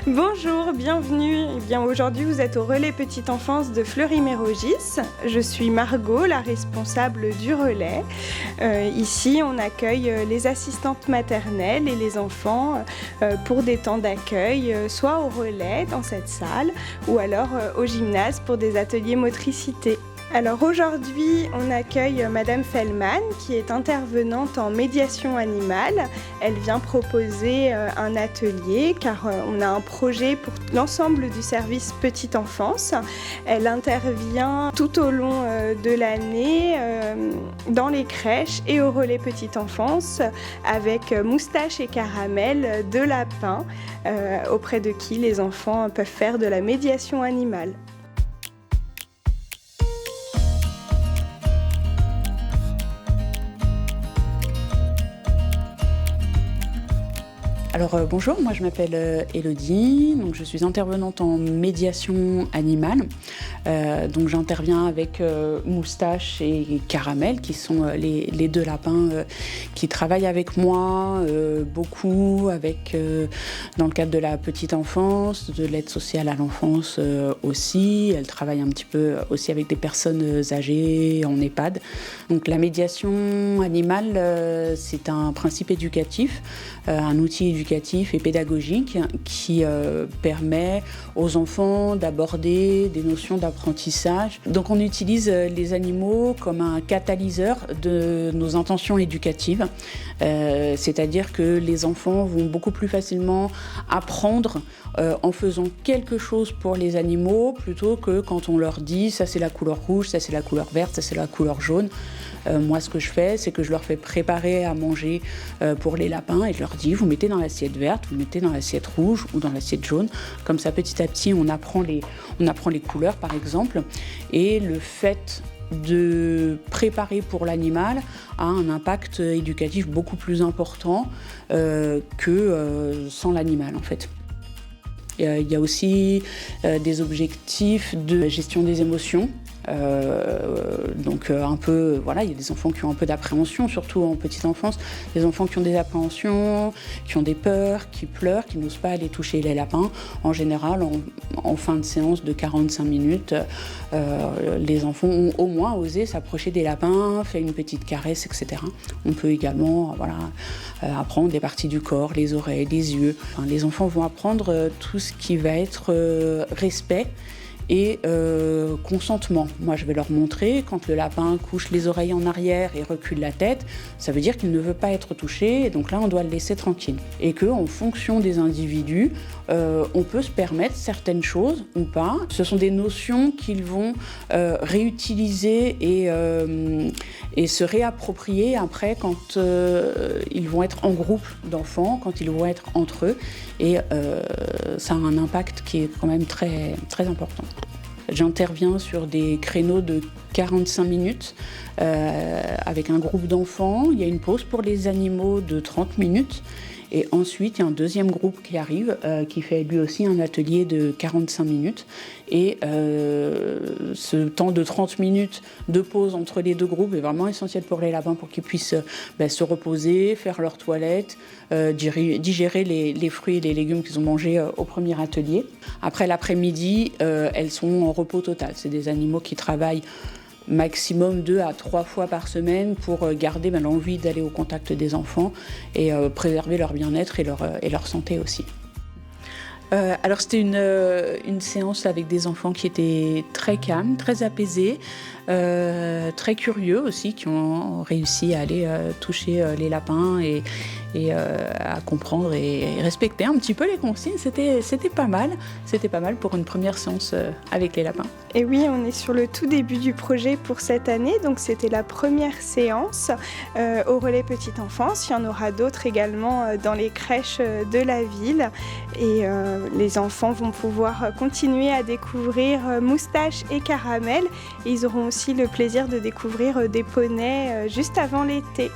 Bonjour, bienvenue. Eh bien, aujourd'hui, vous êtes au relais petite enfance de Fleury-Mérogis. Je suis Margot, la responsable du relais. Ici, on accueille les assistantes maternelles et les enfants pour des temps d'accueil, soit au relais dans cette salle ou alors au gymnase pour des ateliers motricité. Alors aujourd'hui, on accueille Madame Fellman qui est intervenante en médiation animale. Elle vient proposer un atelier car on a un projet pour l'ensemble du service petite enfance. Elle intervient tout au long de l'année dans les crèches et au relais petite enfance avec Moustache et Caramel de lapins auprès de qui les enfants peuvent faire de la médiation animale. Alors bonjour, moi je m'appelle Élodie, donc je suis intervenante en médiation animale. Donc j'interviens avec Moustache et Caramel qui sont les deux lapins qui travaillent avec moi beaucoup dans le cadre de la petite enfance, de l'aide sociale à l'enfance aussi. Elles travaillent un petit peu aussi avec des personnes âgées en EHPAD. Donc la médiation animale, c'est un principe éducatif, un outil éducatif et pédagogique qui permet aux enfants d'aborder des notions d'apprentissage. Donc on utilise les animaux comme un catalyseur de nos intentions éducatives, c'est-à-dire que les enfants vont beaucoup plus facilement apprendre en faisant quelque chose pour les animaux plutôt que quand on leur dit ça c'est la couleur rouge, ça c'est la couleur verte, ça c'est la couleur jaune. Moi ce que je fais c'est que je leur fais préparer à manger pour les lapins et je leur dis vous mettez dans l'assiette verte, vous mettez dans l'assiette rouge ou dans l'assiette jaune. Comme ça petit à petit on apprend les couleurs par exemple, et le fait de préparer pour l'animal a un impact éducatif beaucoup plus important que sans l'animal en fait. Il y a aussi des objectifs de gestion des émotions. Donc un peu, voilà, il y a des enfants qui ont un peu d'appréhension, surtout en petite enfance, des enfants qui ont des appréhensions, qui ont des peurs, qui pleurent, qui n'osent pas aller toucher les lapins. En général, en fin de séance de 45 minutes, les enfants ont au moins osé s'approcher des lapins, faire une petite caresse, etc. On peut également apprendre des parties du corps, les oreilles, les yeux. Enfin, les enfants vont apprendre tout ce qui va être respect et consentement. Moi, je vais leur montrer, quand le lapin couche les oreilles en arrière et recule la tête, ça veut dire qu'il ne veut pas être touché, et donc là, on doit le laisser tranquille. Et qu'en fonction des individus, on peut se permettre certaines choses ou pas. Ce sont des notions qu'ils vont réutiliser et se réapproprier après quand ils vont être en groupe d'enfants, quand ils vont être entre eux. Et ça a un impact qui est quand même très, très important. J'interviens sur des créneaux de 45 minutes avec un groupe d'enfants. Il y a une pause pour les animaux de 30 minutes. Et ensuite, il y a un deuxième groupe qui arrive, qui fait lui aussi un atelier de 45 minutes. Et ce temps de 30 minutes de pause entre les deux groupes est vraiment essentiel pour les lapins pour qu'ils puissent se reposer, faire leur toilette, digérer les fruits et les légumes qu'ils ont mangés au premier atelier. Après l'après-midi, elles sont en repos total. C'est des animaux qui travaillent maximum 2 à 3 fois par semaine pour garder l'envie d'aller au contact des enfants et préserver leur bien-être et leur santé aussi. Alors c'était une séance avec des enfants qui étaient très calmes, très apaisés, très curieux aussi, qui ont réussi à aller toucher les lapins et à comprendre et respecter un petit peu les consignes. C'était pas mal pour une première séance avec les lapins. Et oui, on est sur le tout début du projet pour cette année, donc c'était la première séance au relais petite enfance. Il y en aura d'autres également dans les crèches de la ville et les enfants vont pouvoir continuer à découvrir Moustache et Caramel et ils auront aussi le plaisir de découvrir des poneys juste avant l'été.